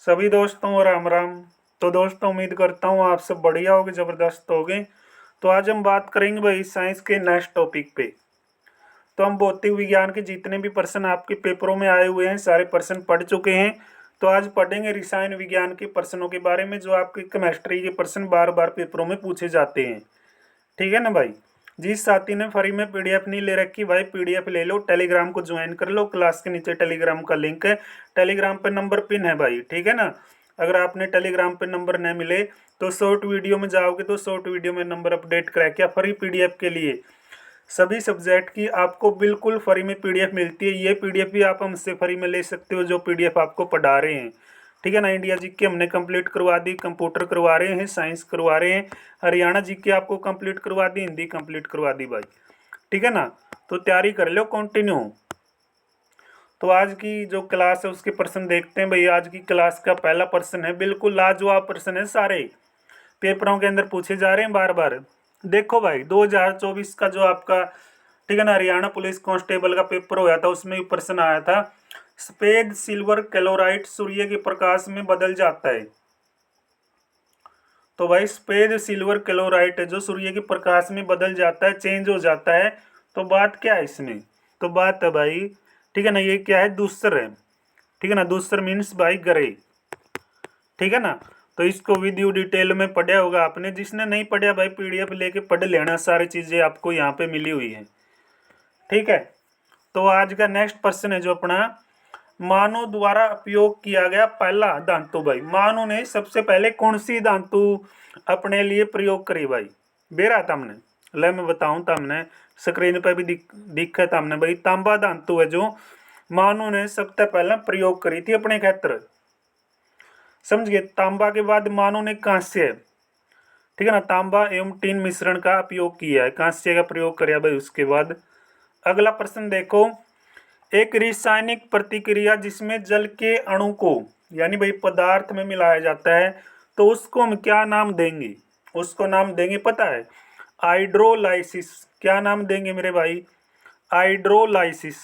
सभी दोस्तों को राम राम। तो दोस्तों उम्मीद करता हूँ आप सब बढ़िया होगे, ज़बरदस्त होगे। तो आज हम बात करेंगे भाई साइंस के नेक्स्ट टॉपिक पे। तो हम भौतिक विज्ञान के जितने भी प्रश्न आपके पेपरों में आए हुए हैं सारे प्रश्न पढ़ चुके हैं। तो आज पढ़ेंगे रसायन विज्ञान के प्रश्नों के बारे में जो आपके केमिस्ट्री के प्रश्न बार बार पेपरों में पूछे जाते हैं। ठीक है ना भाई। जिस साथी ने फ्री में पीडीएफ नहीं ले रखी भाई पीडीएफ ले लो, टेलीग्राम को ज्वाइन कर लो। क्लास के नीचे टेलीग्राम का लिंक है, टेलीग्राम पे नंबर पिन है भाई। ठीक है ना। अगर आपने टेलीग्राम पे नंबर न मिले तो शॉर्ट वीडियो में जाओगे तो शॉर्ट वीडियो में नंबर अपडेट करा क्या फ्री पीडीएफ के लिए सभी सब्जेक्ट की आपको बिल्कुल फ्री में पीडीएफ मिलती है। ये पीडीएफ भी आप हमसे फ्री में ले सकते हो जो पीडीएफ आपको पढ़ा रहे हैं। ठीक है ना। इंडिया जीके हमने कंप्लीट करवा दी, कंप्यूटर करवा रहे हैं, साइंस करवा रहे हैं, हरियाणा जीके आपको कंप्लीट करवा दी, हिंदी कंप्लीट करवा दी भाई। ठीक है ना। तो तैयारी कर लो कंटिन्यू। तो आज की जो क्लास है उसके प्रश्न देखते हैं भाई। आज की क्लास का पहला प्रश्न है, बिल्कुल लाजवाब प्रश्न है, सारे पेपरों के अंदर पूछे जा रहे हैं बार बार। देखो भाई 2024 का जो आपका, ठीक है ना, हरियाणा पुलिस कांस्टेबल का पेपर होया था उसमें भी प्रश्न आया था, सफेद सिल्वर क्लोराइड सूर्य के प्रकाश में बदल जाता है। तो भाई सफेद सिल्वर क्लोराइड है जो सूर्य के प्रकाश में बदल जाता है, चेंज हो जाता है। तो बात क्या है इसमें? तो बात है भाई, ठीक है ना, ये क्या है? दूसर है। ठीक है ना। दूसर मीन्स भाई ग्रे। ठीक है ना। तो इसको वीडियो डिटेल में पढ़ा होगा आपने, जिसने नहीं पढ़ा भाई पीडीएफ लेके पढ़ लेना, सारी चीजें आपको यहाँ पे मिली हुई है। ठीक है। तो आज का नेक्स्ट प्रश्न है जो अपना, मानव द्वारा उपयोग किया गया पहला धातु भाई। मानव ने सबसे पहले कौन सी धातु अपने लिए प्रयोग करी भाई? बेरा तमने ले मैं बताऊं तमने, स्क्रीन पे भी दिखा तमने भाई। तांबा धातु है जो मानव ने सबसे पहले प्रयोग करी थी अपने क्षेत्र। समझ गए। तांबा के बाद मानव ने कांस्य, ठीक है ना, तांबा एवं टीन मिश्रण का उपयोग किया है, कांस्य का प्रयोग किया भाई। उसके बाद अगला प्रश्न देखो, एक रासायनिक प्रतिक्रिया जिसमें जल के अणु को यानी भाई पदार्थ में मिलाया जाता है तो उसको हम क्या नाम देंगे? उसको नाम देंगे पता है? हाइड्रोलाइसिस। क्या नाम देंगे मेरे भाई? हाइड्रोलाइसिस।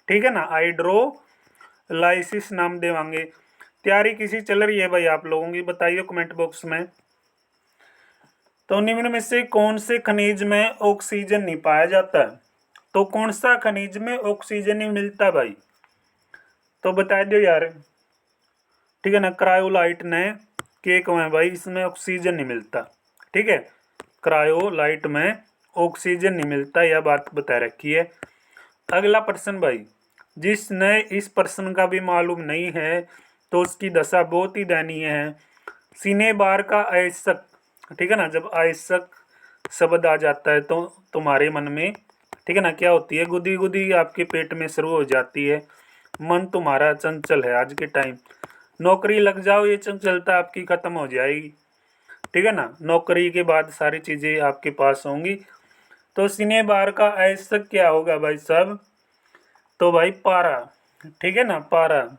ठीक है ना, हाइड्रोलाइसिस नाम देवांगे। तैयारी किसी चल रही है भाई आप लोगों की? बताइए कमेंट बॉक्स में। तो निम्न में से कौन से खनिज में ऑक्सीजन नहीं पाया जाता है? तो कौन सा खनिज में ऑक्सीजन नहीं मिलता भाई? तो बता दो यार। ठीक है ना। क्रायोलाइट ने के को है भाई, इसमें ऑक्सीजन नहीं मिलता। ठीक है। क्रायोलाइट में ऑक्सीजन नहीं मिलता, यह बात बता रखी है। अगला प्रश्न भाई, जिसने इस प्रश्न का भी मालूम नहीं है तो उसकी दशा बहुत ही दयनीय है। सीने बार का आयस्क। ठीक है ना। जब आयस्क शब्द आ जाता है तो तुम्हारे मन में, ठीक है ना, क्या होती है? गुदी गुदी आपके पेट में शुरू हो जाती है, मन तुम्हारा चंचल है। आज के टाइम नौकरी लग जाओ, ये चंचलता आपकी खत्म हो जाएगी। ठीक है ना। नौकरी के बाद सारी चीजें आपके पास होंगी। तो सीने बार का आयस्क क्या होगा भाई साहब? तो भाई पारा। ठीक है ना, पारा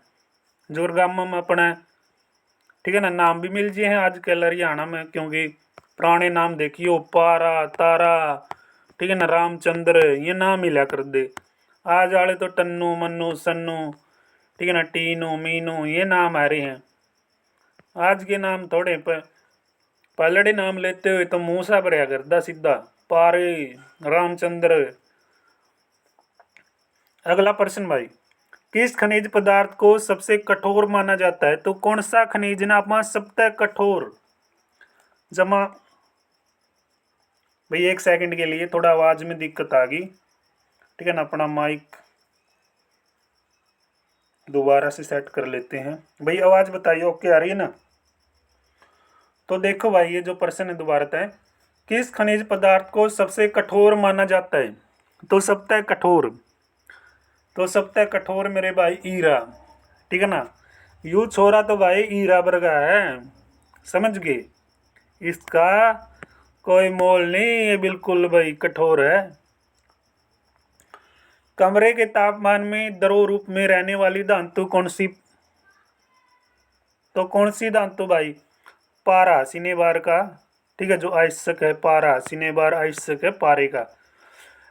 जोरगामा में अपना, ठीक है ना, नाम भी मिल जाए हैं आजकल हरियाणा में, क्योंकि पुराने नाम देखियो, पारा, तारा, ठीक है ना, रामचंद्र, ये नाम मिला कर दे। आज वाले तो टन्नू, मन्नू, सन्नू, ठीक है ना, टीनू, मीनू, ये नाम आ रहे हैं। आज के नाम थोड़े पलड़े नाम लेते हुए तो मुंह सा भरया करदा सीधा, पारे, रामचंद्र। अगला प्रश्न भाई, किस खनिज पदार्थ को सबसे कठोर माना जाता है? तो कौन सा खनिज ना अपना सबसे कठोर? जमा भाई एक सेकंड के लिए थोड़ा आवाज में दिक्कत आ गई। ठीक है ना। अपना माइक दोबारा से सेट कर लेते हैं भाई। आवाज बताइए ओके आ रही है ना? तो देखो भाई ये जो प्रश्न है दोबारा है, किस खनिज पदार्थ को सबसे कठोर माना जाता है? तो सबसे कठोर, तो सबसे कठोर मेरे भाई ईरा। ठीक है ना। यू छोरा तो भाई ईरा बरगा है, समझ गए। इसका कोई मोल नहीं, ये बिल्कुल भाई कठोर है। कमरे के तापमान में द्रव रूप में रहने वाली धातु कौन सी? तो कौन सी धातु भाई? पारा सिनेबार का। ठीक है, जो आयस्क है पारा सिनेबार आयस्क है पारे का।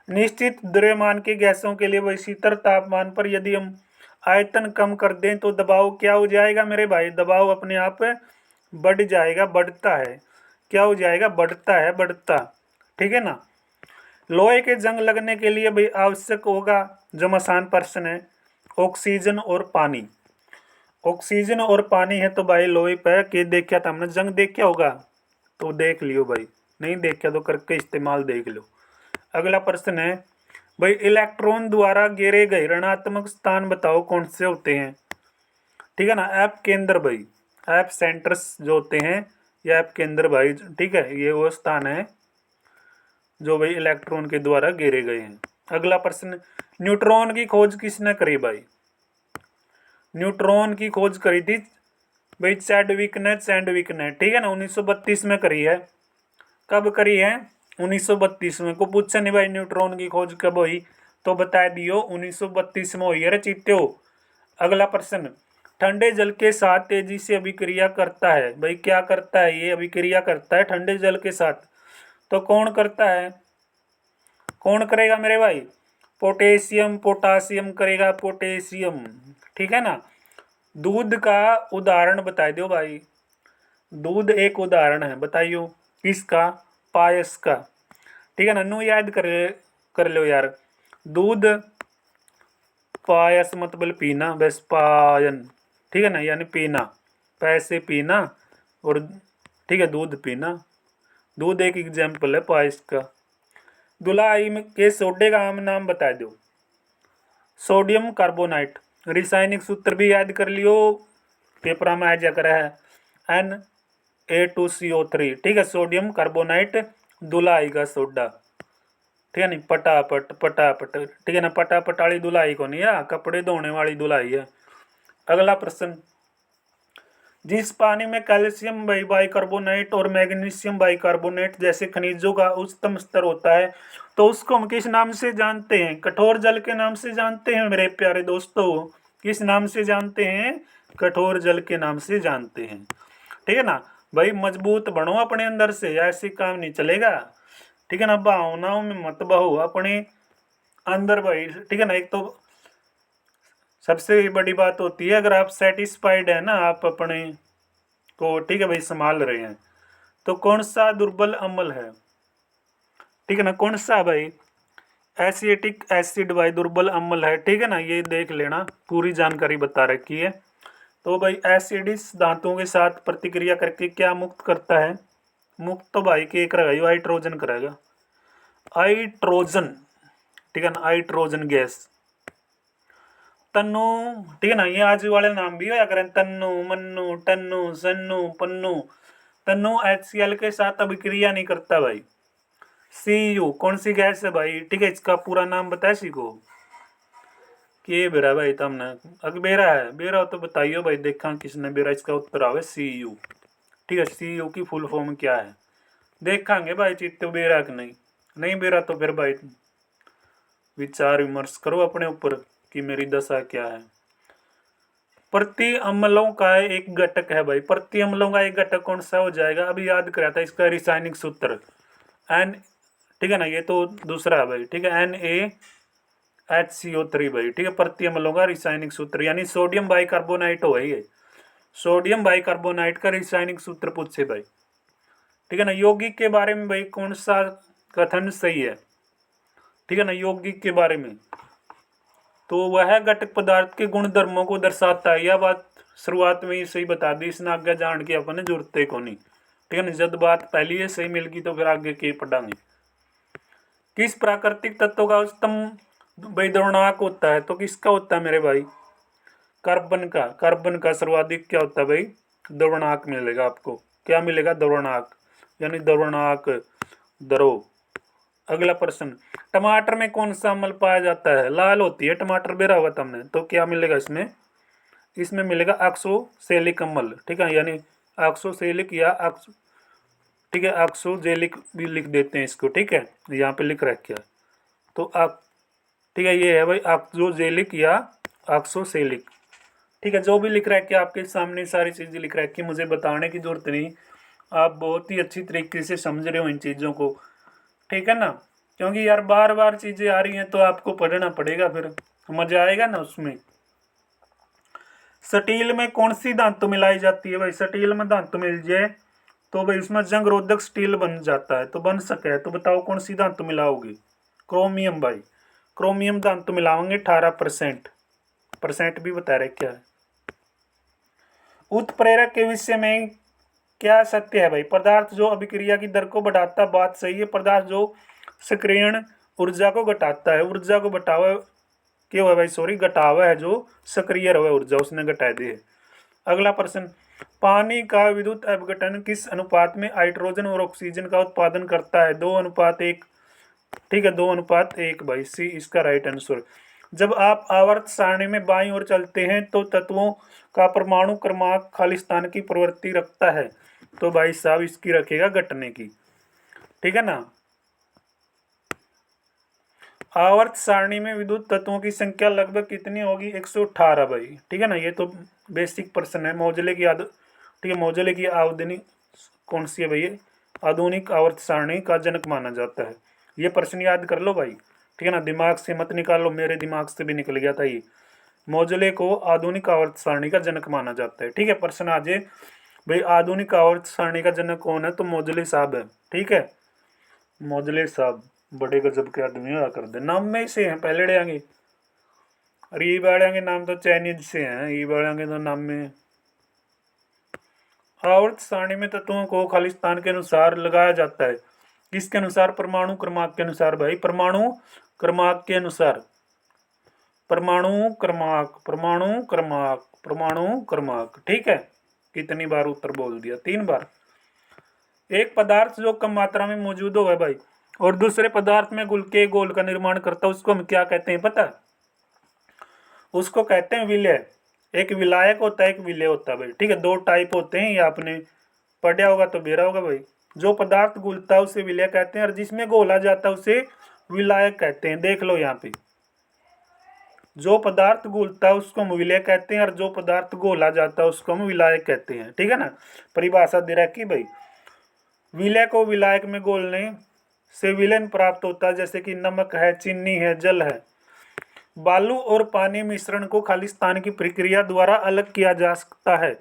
निश्चित द्रव्यमान के गैसों के लिए वही शीतल तापमान पर यदि हम आयतन कम कर दें तो दबाव क्या हो जाएगा मेरे भाई, दबाव अपने आप बढ़ जाएगा, बढ़ता है, क्या हो जाएगा, बढ़ता है, बढ़ता, ठीक है ना। लोहे के जंग लगने के लिए भाई आवश्यक होगा, जो आसान प्रश्न है, ऑक्सीजन और पानी। ऑक्सीजन और पानी है तो भाई लोहे पे के देखा था हमने, जंग देखा होगा तो देख लियो भाई, नहीं देखा तो करके इस्तेमाल देख लो। अगला प्रश्न है भाई, इलेक्ट्रॉन द्वारा घेरे गए ऋणात्मक स्थान बताओ कौन से होते हैं, ठीक है ना। एप केंद्र भाई, एप सेंटर्स जो होते हैं, या एप केंद्र भाई, ठीक है, ये वो स्थान है जो भाई इलेक्ट्रॉन के द्वारा घेरे गए हैं। अगला प्रश्न, न्यूट्रॉन की खोज किसने करी भाई, न्यूट्रॉन की खोज करी थी भाई चैडविक ने, ठीक है ना, 1932 में करी है। कब करी है, 1932 में। को पूछा नहीं भाई न्यूट्रॉन की खोज कब हुई, तो बता दियो 1932 में हुई है रे चीत्यो। अगला प्रश्न, ठंडे जल के साथ तेजी से अभिक्रिया करता है भाई, क्या करता है, ये अभिक्रिया करता है ठंडे जल के साथ, तो कौन करता है, कौन करेगा मेरे भाई, पोटेशियम पोटासियम करेगा, पोटेशियम, ठीक है ना। दूध का उदाहरण बता दो भाई, दूध एक उदाहरण है, बताइयो किसका, पायस का, ठीक है ना। नु याद कर लो यार, दूध पायस मतलब पीना, बस पायन, ठीक है ना, यानी पीना, पैसे पीना, और ठीक है दूध पीना, दूध एक एग्जाम्पल है पायस का। धुलाई में के सोडे का आम नाम बता दो, सोडियम कार्बोनाइट। रासायनिक सूत्र भी याद कर लियो, पेपर में आ जा कर है Na2CO3, ठीक है, सोडियम कार्बोनाइट धुलाई का सोडा, ठीक है नहीं, पटापट पटापट, ठीक है ना, पटापट वाली धुलाई को नहीं है, कपड़े धोने वाली धुलाई है। अगला प्रश्न, जिस पानी में कैल्शियम बाइकार्बोनेट और मैग्नीशियम बाइकार्बोनेट जैसे खनिजों का उच्चतम स्तर होता है, तो उसको हम किस नाम से जानते हैं, कठोर जल के नाम से जानते हैं मेरे प्यारे दोस्तों, किस नाम से जानते हैं, कठोर जल के नाम से जानते हैं, ठीक है ना। भाई मजबूत बनो अपने अंदर से, ऐसे काम नहीं चलेगा, ठीक है ना, भावनाओं में मत बहो अपने अंदर भाई, ठीक है ना। एक तो सबसे बड़ी बात होती है, अगर आप सेटिस्फाइड है ना आप अपने को, ठीक है भाई, संभाल रहे हैं, तो कौन सा दुर्बल अम्ल है, ठीक है ना, कौन सा भाई, एसिटिक एसिड भाई दुर्बल अम्ल है, ठीक है ना, ये देख लेना, पूरी जानकारी बता रखी है। तो भाई एसिडिस धातुओं के साथ प्रतिक्रिया करके क्या मुक्त करता है, मुक्त तो भाई के एक रहेगा, हाइड्रोजन करेगा, हाइड्रोजन, ठीक है ना, हाइड्रोजन गैस। तन्नू, ठीक है ना, ये आज वाले नाम भी होया करें, तन्नू मन्नू टन्नू सन्नू पन्नू। तन्नू HCl के साथ अभिक्रिया नहीं करता भाई। Cu कौन सी गैस है भाई, ठीक है, इसका पूरा नाम बताए सीखो कि बेरा भाई तुमने, अगर बेरा है, बेरा हो तो बताइयो भाई, देखा किसने बेरा, इसका उत्तर आवे Cu, ठीक है। Cu की फुल फॉर्म क्या है, देखांगे भाई चित्तो बेरा कि नहीं, नहीं बेरा तो फिर भाई विचार विमर्श करो अपने ऊपर कि मेरी दशा क्या है। प्रति अम्लों का एक घटक है भाई, प्रति अम्लों का एक घटक कौन सा हो जाएगा, अभी याद कराया था इसका रासायनिक सूत्र एन, ठीक है ना, ये तो दूसरा है भाई, ठीक है, NaHCO3 भाई, ठीक है, प्रति अम्लों का रासायनिक सूत्र, यानी सोडियम बाइकार्बोनाइट हो ये, सोडियम बाइकार्बोनाइट का रासायनिक सूत्र पूछे भाई, ठीक है ना। यौगिक के बारे में भाई कौन सा कथन सही है, ठीक है ना, यौगिक के बारे में, तो वह घटक पदार्थ के गुण धर्मों को दर्शाता है, यह बात शुरुआत में ही सही बता दी, इसने आगे जान के अपने जरूरत को नहीं, ठीक है ना, जब बात पहली है सही मिल गई तो फिर आगे के पढ़ांगे। किस प्राकृतिक तत्व का उच्चतम भाई द्रवणांक होता है, तो किसका होता है मेरे भाई, कार्बन का, कार्बन का सर्वाधिक क्या होता है भाई, द्रवणांक मिलेगा आपको, क्या मिलेगा, द्रवणांक, यानी द्रवणांक द्रव। अगला प्रश्न, टमाटर में कौन सा अम्ल पाया जाता है, लाल होती है टमाटर, बेरा होगा तुमने, तो क्या मिलेगा इसमें, इसमें मिलेगा ऑक्सोसैलिक अम्ल, ठीक है, यानी ऑक्सोसैलिक या ठीक है, ऑक्सोजेलिक भी लिख देते हैं इसको, ठीक है, यहाँ पे लिख रखा है, तो आप, ठीक है, ये है भाई ऑक्सोजेलिक या ऑक्सोसैलिक, ठीक है, जो भी लिख रखा है आपके सामने सारी चीजें लिख रखी है, मुझे बताने की जरूरत नहीं, आप बहुत ही अच्छी तरीके से समझ रहे हो इन चीज़ों को, ठीक है ना, क्योंकि यार बार बार चीज़ें आ रही हैं तो आपको पढ़ना पड़ेगा, फिर मजा आएगा ना उसमें, स्टील में कौन सी धातु मिलाई जाती है भाई? स्टील में धातु मिल जाए तो भाई इसमें जंग रोधक स्टील बन जाता है, तो बन सके तो बताओ कौन सी धातु मिलाओगे? क्रोमियम भाई, क्रोमियम धातु मिलाओगे 18%। परसेंट भी बता रहे क्या है। उत्प्रेरक के विषय में क्या सत्य है भाई? पदार्थ जो अभिक्रिया की दर को बढ़ाता, बात सही है। पदार्थ जो सक्रियण ऊर्जा को घटाता है, ऊर्जा को घटावा क्यों है भाई? सॉरी, घटावा है, जो सक्रिय रहे ऊर्जा उसने घटा दी है। अगला प्रश्न, पानी का विद्युत अपघटन किस अनुपात में हाइड्रोजन और ऑक्सीजन का उत्पादन करता है? 2:1। ठीक है, 2:1 भाई, सी इसका राइट आंसर। जब आप आवर्त सारणी में बाईं ओर चलते हैं तो तत्वों का परमाणु क्रमांक खालिस्तान की प्रवृत्ति रखता है, तो भाई साहब इसकी रखेगा घटने की। ठीक है ना। आवर्त सारणी में विद्युत तत्वों की संख्या लगभग कितनी होगी? 118 भाई। ठीक है ना, ये तो बेसिक प्रश्न है। मोजले की ठीक है, मोजले की आधुनिक कौन सी है भाई? आधुनिक आवर्त सारणी का जनक माना जाता है। ये प्रश्न याद कर लो भाई। ठीक है ना, दिमाग से मत निकालो, मेरे दिमाग से भी निकल गया था ये। मोजले को आधुनिक आवर्त सारणी का जनक माना जाता है। ठीक है, प्रश्न आ जाए भाई, आधुनिक आवर्त सारणी का जनक कौन है? तो मोजले साहब है। ठीक है, मोजले साहब बड़े गजब के आदमी हुआ कर दे, नाम में से हैं पहले आएंगे। और ई बाड़ेंगे नाम तो चाइनीज से हैं, ई बाड़ेंगे तो नाम में। आवर्त सारणी में तत्वों को खालिस्तान के अनुसार लगाया जाता है। किसके अनुसार? परमाणु क्रमांक के अनुसार भाई, परमाणु क्रमांक के अनुसार। परमाणु क्रमांक, परमाणु क्रमांक, परमाणु क्रमांक। ठीक है, कितनी बार उत्तर बोल दिया? 3 बार। एक पदार्थ जो कम मात्रा में मौजूद हो भाई और दूसरे पदार्थ में घुल के घोल का निर्माण करता है, उसको हम क्या कहते हैं पता है? उसको कहते हैं विलय। एक विलायक होता है, एक विलय होता है भाई। ठीक है, 2 टाइप होते हैं, ये आपने पढ़ा होगा तो बेरा होगा भाई। जो पदार्थ घुलता है उसे विलय कहते हैं, और जिसमें घोला जाता है उसे विलायक कहते हैं। देख लो यहाँ पे, जो पदार्थ घुलता है उसको हम विलय कहते हैं, और जो पदार्थ घोला जाता है उसको हम विलायक कहते हैं। ठीक है ना, परिभाषा दे रखी भाई। विलय को विलायक में घोलने से विलयन प्राप्त होता है, जैसे कि नमक है, चीनी है, जल है। बालू और पानी मिश्रण को खालिस्तान की प्रक्रिया द्वारा अलग किया जा सकता है,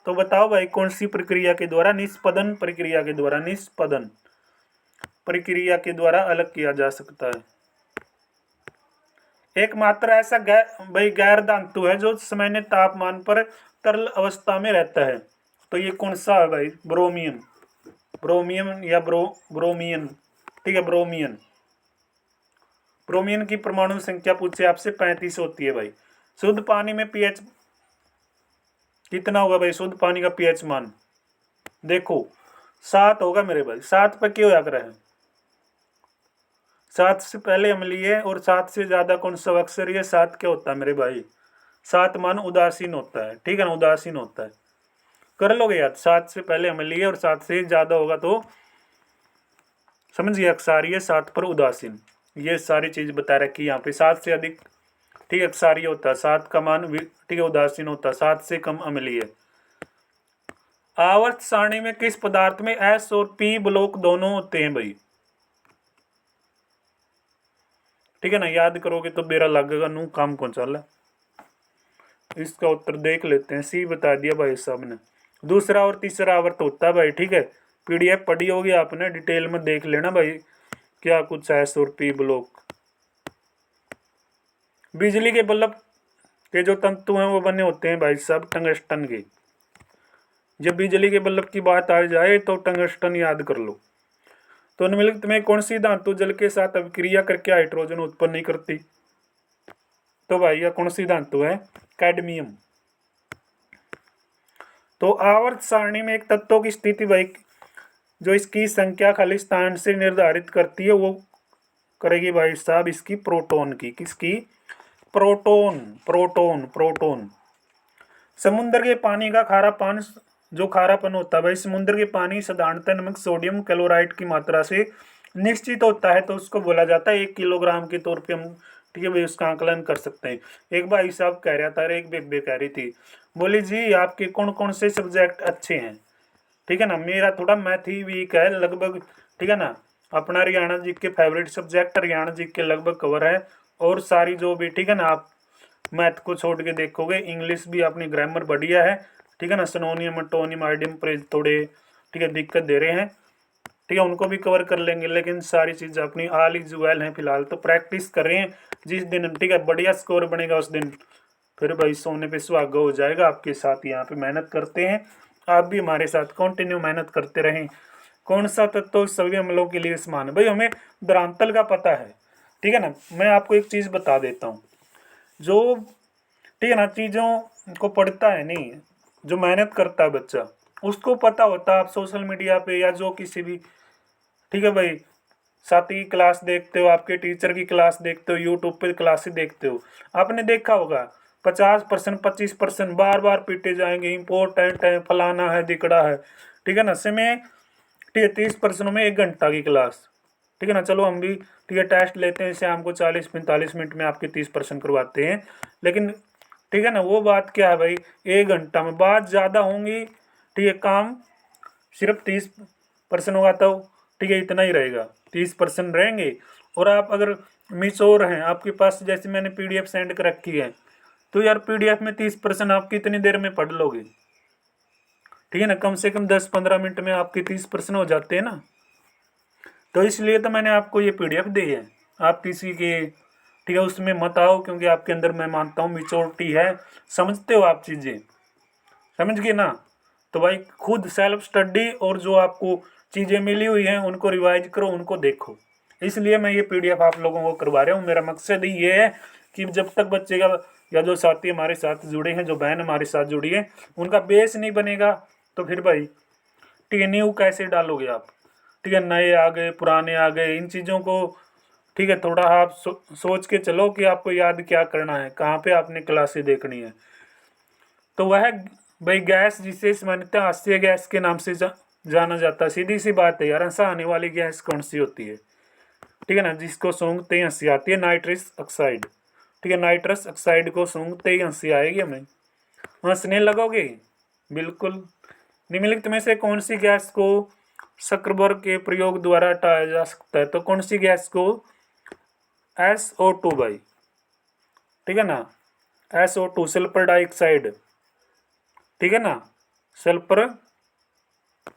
तो बताओ भाई कौन सी प्रक्रिया के द्वारा? निष्पदन प्रक्रिया के द्वारा, निष्पदन प्रक्रिया के द्वारा अलग किया जा सकता है। एकमात्र ऐसा भाई गैर धातु है जो सामान्य तापमान पर तरल अवस्था में रहता है, तो ये कौन सा है भाई? ब्रोमियम, ब्रोमियम या ब्रोमियन। ठीक है, ब्रोमियन। ब्रोमियन की परमाणु संख्या पूछे आपसे 35 होती है भाई। शुद्ध पानी में पीएच कितना होगा भाई? शुद्ध पानी का पीएच मान देखो 7 होगा मेरे भाई। 7 पे क्यों आकर है? 7 से पहले अम्लीय और 7 से ज्यादा कौन सा अक्षर? ये 7 क्या होता है मेरे भाई? 7 मान उदासीन होता है। ठीक है ना, उदासीन होता है। कर लोगे याद, 7 से पहले अम्लीय और 7 से ज्यादा होगा तो समझिए अक्षारीय, 7 पर उदासीन। ये सारी चीज बता रखी है यहाँ पे। 7 से अधिक ठीक है अक्षारीय होता है, 7 का मान ठीक है उदासीन होता है, 7 से कम अम्लीय। आवर्त सारणी में किस पदार्थ में एस और पी ब्लॉक दोनों होते हैं भाई? ठीक है ना, याद करोगे तो बेरा लगेगा, नू काम कौन चल। इसका उत्तर देख लेते हैं। सी बता दिया भाई साहब ने। दूसरा और तीसरा आवर्त होता है भाई। ठीक है, पीडीएफ पढ़ी होगी आपने, डिटेल में देख लेना भाई क्या कुछ है। एस और पी ब्लॉक। बिजली के बल्ब के जो तंतु हैं वो बने होते हैं भाई साहब टंगस्टन के। जब बिजली के बल्ब की बात आ जाए तो टंगस्टन याद कर लो। तो निम्नलिखित में कौन सी धातु जल के साथ अभिक्रिया करके हाइड्रोजन उत्पन्न नहीं करती? तो भाई यह कौन सी धातु है? कैडमियम। तो आवर्त सारणी में एक तत्व की स्थिति भाई जो इसकी संख्या खालिस्तान से निर्धारित करती है वो करेगी भाई साहब इसकी प्रोटॉन की। किसकी? Proton, proton, proton. समुद्र के पानी का खारापन, जो खारापन होता है भाई, समुद्र के पानी साधारणतः नमक सोडियम क्लोराइड की मात्रा से निश्चित होता है, तो उसको बोला जाता है 1 किलोग्राम के तौर पे हम ठीक है भाई उसका आकलन कर सकते हैं। एक भाई साहब कह रहा था, एक बेबे कह रही थी, बोली जी आपके कौन कौन से सब्जेक्ट अच्छे हैं? ठीक है ना, मेरा थोड़ा मैथ ही वीक है लगभग। ठीक है ना, अपना हरियाणा जी के फेवरेट सब्जेक्ट हरियाणा जी के लगभग कवर है, और सारी जो भी ठीक है ना आप मैथ को छोड़ के देखोगे, इंग्लिश भी अपनी ग्रामर बढ़िया है, ठीक है ना। सिनोनियम टोनिम आइडियम फ्रेज थोड़े ठीक है दिक्कत दे रहे हैं, ठीक है, उनको भी कवर कर लेंगे, लेकिन सारी चीज़ अपनी ऑल इज वेल है फिलहाल। तो प्रैक्टिस कर रहे हैं, जिस दिन ठीक है बढ़िया स्कोर बनेगा उस दिन फिर भाई सोने पे सुहागा हो जाएगा। आपके साथ यहाँ पे मेहनत करते हैं, आप भी हमारे साथ कंटिन्यू मेहनत करते रहें। कौन सा तत्व तो सभी अम्लों के लिए समान है भाई, हमें द्रांतल का पता है, ठीक है ना। मैं आपको एक चीज़ बता देता हूँ, जो ठीक है ना चीज़ों को पढ़ता है नहीं, जो मेहनत करता है बच्चा उसको पता होता है। आप सोशल मीडिया पे या जो किसी भी ठीक है भाई साथी की क्लास देखते हो, आपके टीचर की क्लास देखते हो, यूट्यूब पे क्लासेस देखते हो, आपने देखा होगा 50% 25% बार बार पीटे जाएंगे, इम्पोर्टेंट है, फलाना है, दिकड़ा है, ठीक है ना। समय ठीक है 30% में 1 घंटा की क्लास, ठीक है ना। चलो हम भी ठीक है टेस्ट लेते हैं शाम को 40-45 मिनट में आपके 30% करवाते हैं, लेकिन ठीक है ना वो बात क्या है भाई, 1 घंटा में बात ज़्यादा होंगी, ठीक है काम सिर्फ 30% होगा तो ठीक है इतना ही रहेगा, 30% रहेंगे। और आप अगर मिचोर हैं, आपके पास जैसे मैंने पीडीएफ सेंड कर रखी है, तो यार पीडीएफ में 30% आप कितनी देर में पढ़ लोगे, ठीक है ना। कम से कम 10-15 मिनट में आपके 30% हो जाते हैं ना। तो इसलिए तो मैंने आपको ये पीडीएफ दी है, आप किसी के ठीक है उसमें मत आओ, क्योंकि आपके अंदर मैं मानता हूँ मिच्योरिटी है, समझते हो आप चीज़ें, समझ गए ना। तो भाई खुद सेल्फ स्टडी और जो आपको चीज़ें मिली हुई हैं उनको रिवाइज करो, उनको देखो। इसलिए मैं ये पीडीएफ आप लोगों को करवा रहा हूँ। मेरा मकसद ही ये है कि जब तक बच्चे का या जो साथी हमारे साथ जुड़े हैं, जो बहन हमारे साथ जुड़ी है, उनका बेस नहीं बनेगा तो फिर भाई ठीक है नींव कैसे डालोगे आप, ठीक है। नए आ गए पुराने आ गए, इन चीज़ों को ठीक है थोड़ा आप सोच के चलो कि आपको याद क्या करना है, कहाँ पे आपने क्लासेस देखनी है। तो वह भाई गैस जिसे सामान्यतः हास्य गैस के नाम से जाना जाता है, सीधी सी बात है यार, हंसा आने वाली गैस कौन सी होती है, ठीक है ना। जिसको सूंघते ही हंसी आती है, नाइट्रस ऑक्साइड, ठीक है। नाइट्रस ऑक्साइड को सूंघते ही हंसी आएगी हमें, हंसने लगोगे बिल्कुल। निम्नलिखित में से कौन सी गैस को सक्रार्बोर के प्रयोग द्वारा हटाया जा सकता है, तो कौन सी गैस को, SO2 भाई, ठीक है ना। SO2 सल्फर डाइऑक्साइड, ठीक है ना, सल्फर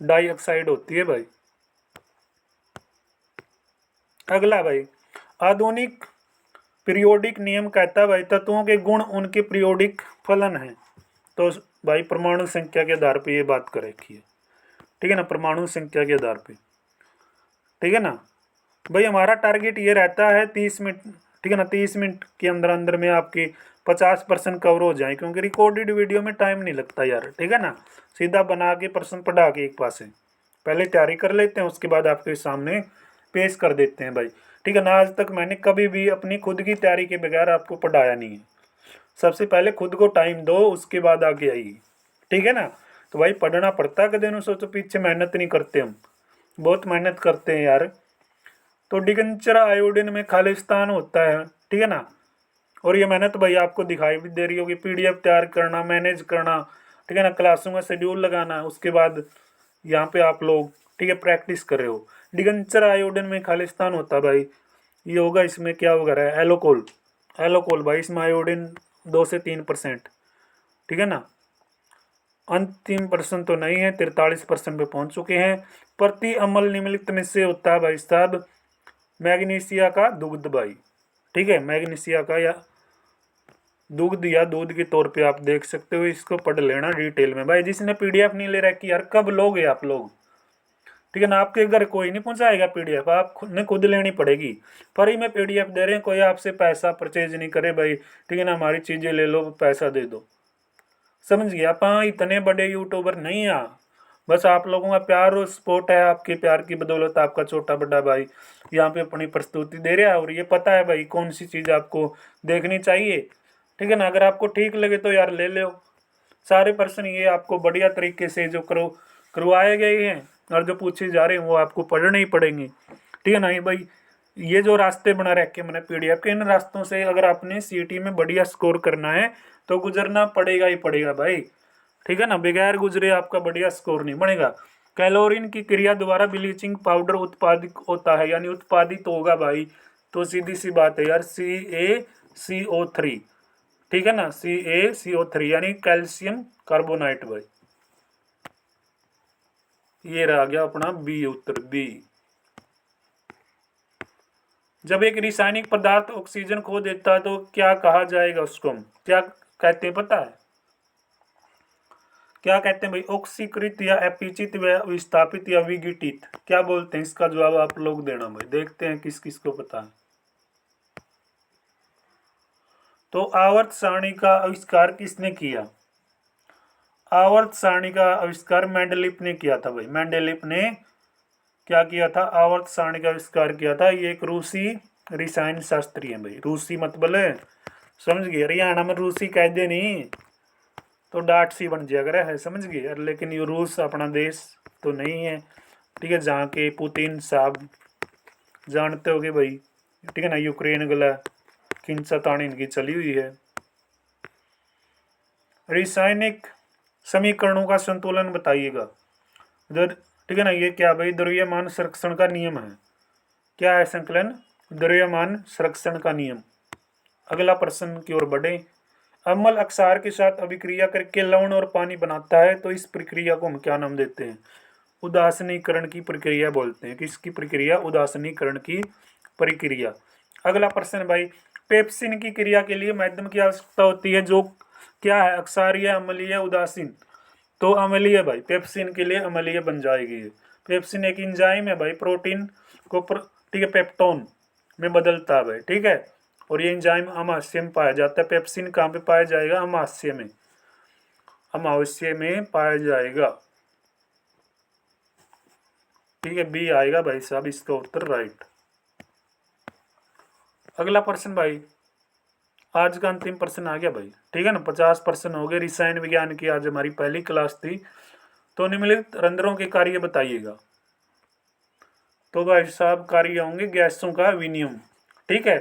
डाइऑक्साइड होती है भाई। अगला भाई आधुनिक पीरियोडिक नियम कहता है भाई तत्वों के गुण उनके पीरियोडिक फलन है। तो भाई परमाणु संख्या के आधार पे ये बात कर रखी है, ठीक है ना, परमाणु संख्या के आधार पे, ठीक है ना। भाई हमारा टारगेट ये रहता है 30 मिनट, ठीक है ना, 30 मिनट के अंदर अंदर में आपकी 50% कवर हो जाए, क्योंकि रिकॉर्डेड वीडियो में टाइम नहीं लगता यार, ठीक है ना। सीधा बना के प्रश्न पढ़ा के एक पास है, पहले तैयारी कर लेते हैं, उसके बाद आपके सामने पेश कर देते हैं भाई, ठीक है ना। आज तक मैंने कभी भी अपनी खुद की तैयारी के बगैर आपको पढ़ाया नहीं है। सबसे पहले खुद को टाइम दो, उसके बाद आगे आइए, ठीक है ना। तो भाई पढ़ना पड़ता है, कदे सोचो पीछे मेहनत नहीं करते, हम बहुत मेहनत करते हैं यार। तो डिगंचर आयोडीन में खालिस्तान होता है, ठीक है ना। और ये मेहनत भाई आपको दिखाई भी दे रही होगी, पीडीएफ तैयार करना, मैनेज करना, ठीक है ना, क्लासों का शेड्यूल लगाना, उसके बाद यहाँ पे आप लोग ठीक है प्रैक्टिस कर रहे हो। डिगंचर आयोडीन में खालिस्तान होता है भाई, ये होगा इसमें क्या होगा रहा है, एलोकोल, एलोकोल भाई, इसमें आयोडीन 2 से 3%, ठीक है ना। अंतिम परसेंट तो नहीं है, 43% पे पहुंच चुके हैं। प्रति अम्ल निम्नलिखित में से होता है भाई साहब मैग्नीशिया का दुग्ध भाई, ठीक है, मैग्नीशिया का या दुग्ध या दूध के तौर पे आप देख सकते हो, इसको पढ़ लेना डिटेल में भाई। जिसने पीडीएफ नहीं ले रखी यार कब लोगे आप लोग, ठीक है ना। आपके घर कोई नहीं पहुंचाएगा पीडीएफ, आप खुद ने खुद लेनी पड़ेगी। फ्री में पीडीएफ दे रहे हैं, कोई आपसे पैसा परचेज नहीं करे भाई, ठीक है ना, हमारी चीज़ें ले लो पैसा दे दो, समझ गया। आप इतने बड़े यूट्यूबर नहीं आ, बस आप लोगों का प्यार और सपोर्ट है, आपके प्यार की बदौलत आपका छोटा बड़ा भाई यहाँ पे अपनी प्रस्तुति दे रहा है, और ये पता है भाई कौन सी चीज़ आपको देखनी चाहिए, ठीक है ना। अगर आपको ठीक लगे तो यार ले लो। सारे प्रश्न ये आपको बढ़िया तरीके से जो करवाए गए हैं और जो पूछे जा रहे हैं वो आपको पढ़ने ही पड़ेंगे, ठीक है ना। ये भाई ये जो रास्ते बना रखे मैंने पीडीएफ के, इन रास्तों से अगर आपने सीईटी में बढ़िया स्कोर करना है तो गुजरना पड़ेगा ही पड़ेगा भाई, ठीक है ना। बगैर गुजरे आपका बढ़िया स्कोर नहीं बनेगा। कैलोरीन की क्रिया द्वारा ब्लीचिंग पाउडर उत्पादित होता है, यानी उत्पादित होगा भाई, तो सीधी सी बात है यार CaCO3, ठीक है ना, CaCO3 यानी कैल्शियम कार्बोनाइट भाई। ये रह गया अपना बी, उत्तर बी। जब एक रासायनिक पदार्थ ऑक्सीजन खो देता है तो क्या कहा जाएगा उसको, हम क्या कहते हैं पता है? क्या कहते हैं भाई? ऑक्सीकृत या अपचित या विस्थापित या विघटित, क्या बोलते हैं? इसका जवाब आप लोग देना भाई, देखते हैं किस किस को पता है। तो आवर्त सारणी का आविष्कार किसने किया? आवर्त सारणी का आविष्कार मेंडलीफ ने किया था भाई। मेंडलीफ ने क्या किया था? आवर्त सारणी का आविष्कार किया था। ये एक रूसी रसायन शास्त्री है भाई। रूसी मत बोले, समझ गए? हरियाणा में रूसी कह दे नहीं तो डांट सी बन जाएगा है, समझ गए? लेकिन ये रूस अपना देश तो नहीं है, ठीक है, जहाँ के पुतिन साहब जानते होगे भाई, ठीक है ना, यूक्रेन गला खिंचातानी इनकी चली हुई है। रासायनिक समीकरणों का संतुलन बताइएगा। ठीक है ना, ये क्या भाई? द्रव्यमान संरक्षण का नियम है। क्या है संकलन? द्रव्यमान संरक्षण का नियम। अगला प्रश्न की ओर बढ़े। अम्ल अक्षार के साथ अभिक्रिया करके लवण और पानी बनाता है, तो इस प्रक्रिया को हम क्या नाम देते हैं? उदासीनीकरण की प्रक्रिया बोलते हैं। किसकी प्रक्रिया? उदासीनीकरण की प्रक्रिया। अगला प्रश्न भाई, पेप्सिन की क्रिया के लिए माध्यम की आवश्यकता होती है जो क्या है? अक्षारीय, अम्लीय, उदासीन। तो अम्लीय भाई, पेप्सिन के लिए अम्लीय बन जाएगी। पेप्सिन एक एंजाइम है भाई, प्रोटीन को ठीक है पेप्टोन में बदलता है भाई, ठीक है। और ये एंजाइम अमाशय में पाया जाता है। पेप्सिन कहाँ पे पाया जाएगा? अमाशय में, अमावस्या में पाया जाएगा, ठीक है। बी आएगा भाई साहब इसका उत्तर राइट। अगला प्रश्न भाई, आज का अंतिम प्रश्न आ गया भाई, ठीक है ना। 50 प्रश्न हो गए। रसायन विज्ञान की आज हमारी पहली क्लास थी। तो निम्नलिखित रंध्रों के कार्य बताइएगा। तो भाई साहब कार्य होंगे गैसों का विनिमय, ठीक है।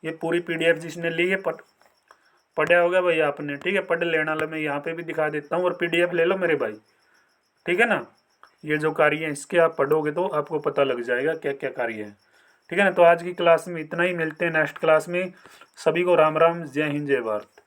ये पूरी PDF जिसने ली है पढ़ा होगा भाई आपने, ठीक है। पढ़ लेना, मैं यहाँ पे भी दिखा देता हूँ और PDF ले लो मेरे भाई, ठीक है ना। ये जो कार्य है इसके आप पढ़ोगे तो आपको पता लग जाएगा क्या क्या कार्य है, ठीक है ना। तो आज की क्लास में इतना ही, मिलते हैं नेक्स्ट क्लास में। सभी को राम राम, जय हिंद, जय भारत।